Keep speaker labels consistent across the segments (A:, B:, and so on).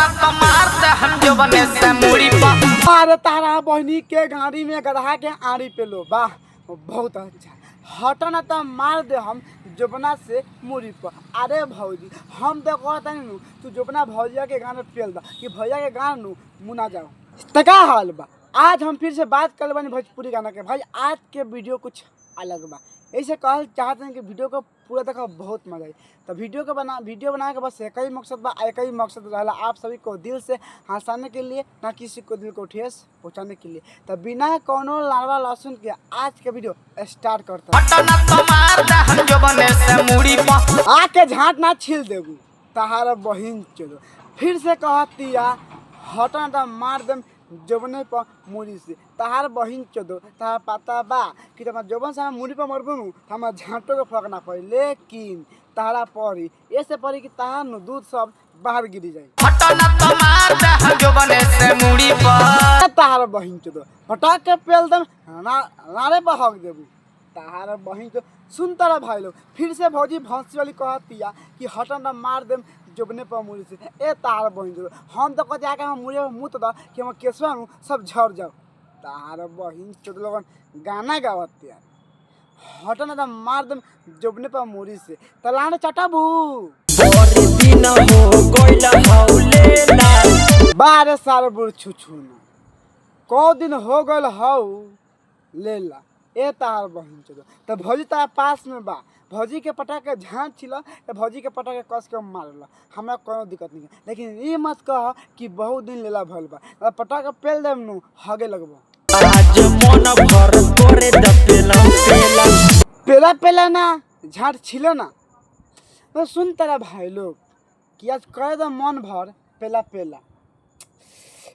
A: हटना तो मार दे हम जो बने से मुड़ी पर।
B: अरे तारा बहनी के गाड़ी में गधा के आड़ी पे लो वाह बहुत अच्छा। हटना तो मार दे हम जोबना से मुड़ी पर। अरे भौजी हम तो कहता नहीं तू जोबना भौजिया के गाने पेल दा कि भैया के गान नू मुना जाओ तो क्या हाल बा। आज हम फिर से बात कर बनी भोजपुरी गाना के। भाई आज के वीडियो कुछ अलग बा, ऐसे कहल चाहते हैं कि वीडियो को पूरा देखा बहुत मजा आई। तो वीडियो बनाने का बस एक ही मकसद बा, एक ही मकसद रहला आप सभी को दिल से हंसाने के लिए, ना किसी को दिल को ठेस पहुंचाने के लिए। तो बिना कोनो लाड़वा लहसुन के आज के वीडियो स्टार्ट करते हैं।
A: हटना तो मार दे हम जो बने से मुड़ी पर।
B: आके झाट ना छिल देबू तहार बहिन चलो फिर से कहतिया हटना तो मार देम जोबने पर मुड़ी से। तहार बहिन चोदो तहार पता बा कि तुम जोबन से मुड़ी पर मरबू तो हमारा झाँटो के फर्क ना पड़ी, लेकिन तहरा पड़ी ऐसे पड़ी कि तहार नु दूध सब बाहर गिरी जाए।
A: हटना तो मार दे हम जो बने से मुड़ी पर।
B: तहार बहिन चोदो हटाक के पेल दम नारे पर हक देबू तहार बहिन चो। सुन तारा भाई लोग फिर से भौजी भौंसी वाली कहतिया कि हटना मार देम जोबने पर मुड़ी से। ए तार बहिन चोदो हम तो कहते आके हम मुड़ी में मुँह तो दा कि हम केसवा नु सब झड़ जाओ। तार बहिन चोदो लोगन गाना गावत यार हटना तो मार दम जोबने पर मुड़ी से तलाने चटाबू बारे सारे बुढ़ छुछू को दिन हो गल हाउ लेला। ए तार बहिन चोदो तो भौजी तारा पास में बा, भौजी के पटा के झाँच छिला या भौजी के पटा के कस के मारला हमरा कोनो दिक्कत नहीं है। लेकिन ये मत कह कि बहुत दिन लेला भल बा पटा के पेल देम नु हगे लगबो।
A: आज मन भर करे द
B: पेला पेला ना झाट छिलो ना। तो सुन तारा भाई लोग कि आज करे द मन भर पेला पेला।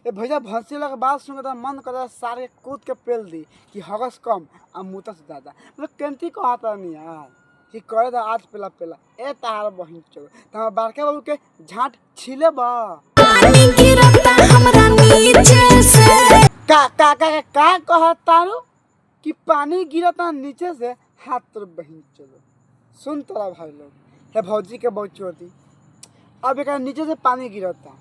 B: ए भैया भंसी लगा बात सुन के मन कर सारे कूद के पेल दी कि हगस कम आ मुतस ज्यादा। मतलब केंती कहता नहीं यार कि करे द आज पेला पेला। ए तार बहिन चलो तो बारके बाबू के झाट छिले बा का कहतारू कि पानी गिरता नीचे से हाथ तर बहिन चलो। सुन तारा भाई लोग हे भौजी के बहुत चोटी अब एक नीचे से पानी गिरता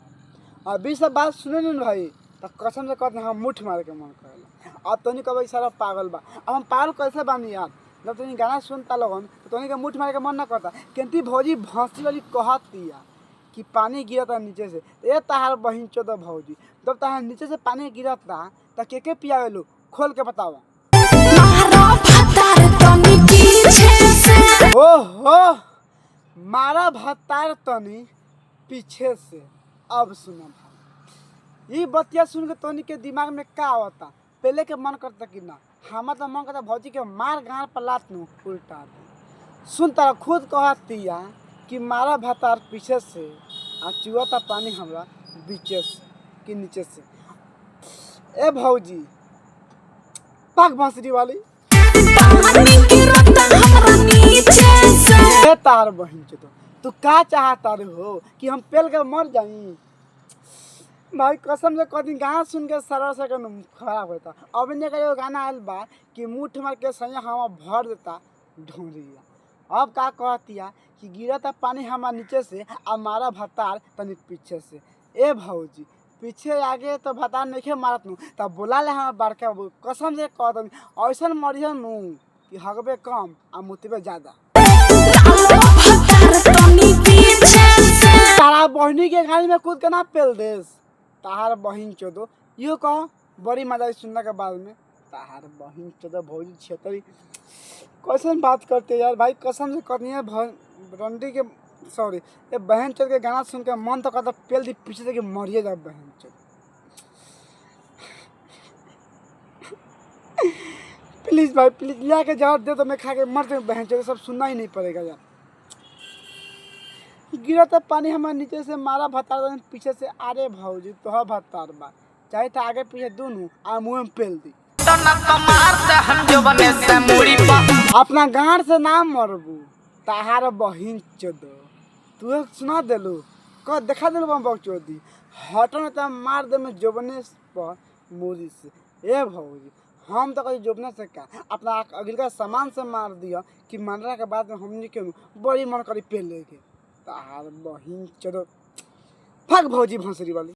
B: अभी सब बात सुने नहीं भाई तो कसम से कहते हम मुठ मारे के मन करेला। अब तोनी कब सारा पागल बा। अब हम पागल कैसे बानी यार जब तोनी गाना सुनता लोगन तो तोनी के मुठ मारे के मन ना करता। केंती भौजी भौंसी वाली कहती यार कि पानी गिरता नीचे से। ए तहार बहिन चोदो भौजी जब तहार नीचे से पानी गिरता तो के पियावे लो खोल के बतावा। ओहो मारा भत्तार तनी पीछे से। अब सुना भाई ये बतिया सुन के तोनी के दिमाग में का आवता पहले के मन करता कि ना हमारा तो मन करता भौजी के मार गाड़ पर लात नु उल्टा दे। सुन तारा खुद कहतिया कि मारा भत्तार पीछे से आ चुआता पानी हमरा बीचे से कि नीचे से। ए भौजी पाक बांसुरी वाली तार बहिन चो तू का चाहता रे हो कि हम पेल के मर जाई। भाई कसम से कदी गाना सुन के सरल से खराब होता। अब ने का गाना आयल बा कि मुठ मार के सैया हम भर देता ढोंरिया। अब का कहतिया कि गिरता पानी हमार नीचे से आ मारा भतार तनी पीछे से। ए भौजी पीछे आगे तो भतार नहीं मारत नु तब बोला ले हम बड़का कसम से कहत ऐसा मरिया नु कि हगबे कम आ मुतबे ज्यादा। तारा बहिनी के गाड़ी में कूद के ना पेल देस ताहार बहिन चोदो यो कह बड़ी मजा सुनने के बाद में ताहार बहिन चोदो भौजी छेतरी कैसे बात करते यार। भाई कसम से करनी है रंडी के सॉरी ये बहन चोद के गाना सुन के मन तो करता पेल दी पीछे से कि मरिए जा बहन चोद। प्लीज भाई प्लीज लिया के जवाब दे तो मैं खा के मर जाऊँ बहन चोद सब सुनना ही नहीं पड़ेगा यार। गिरा तो पानी हमारे नीचे से मारा भतार पीछे से। अरे भौजी तो भतार बा चाहे तो आगे पीछे दोनों आ मुँह में पेल दी। अपना गांड से नाम मरबू ताहार बहिन चोदो तू सुना दिलू कह देखा दिलू बम चौधरी हटन तो मार दे में जोबने पर मुड़ी से। ए भौजी हम तो कहीं जोबने से क्या अपना अगिल का सामान से मार दिया कि मारने के बाद में हमने के बड़ी मन करी पेल लेके ताहार बहिन चलो भाग भौजी भोंसरी वाली।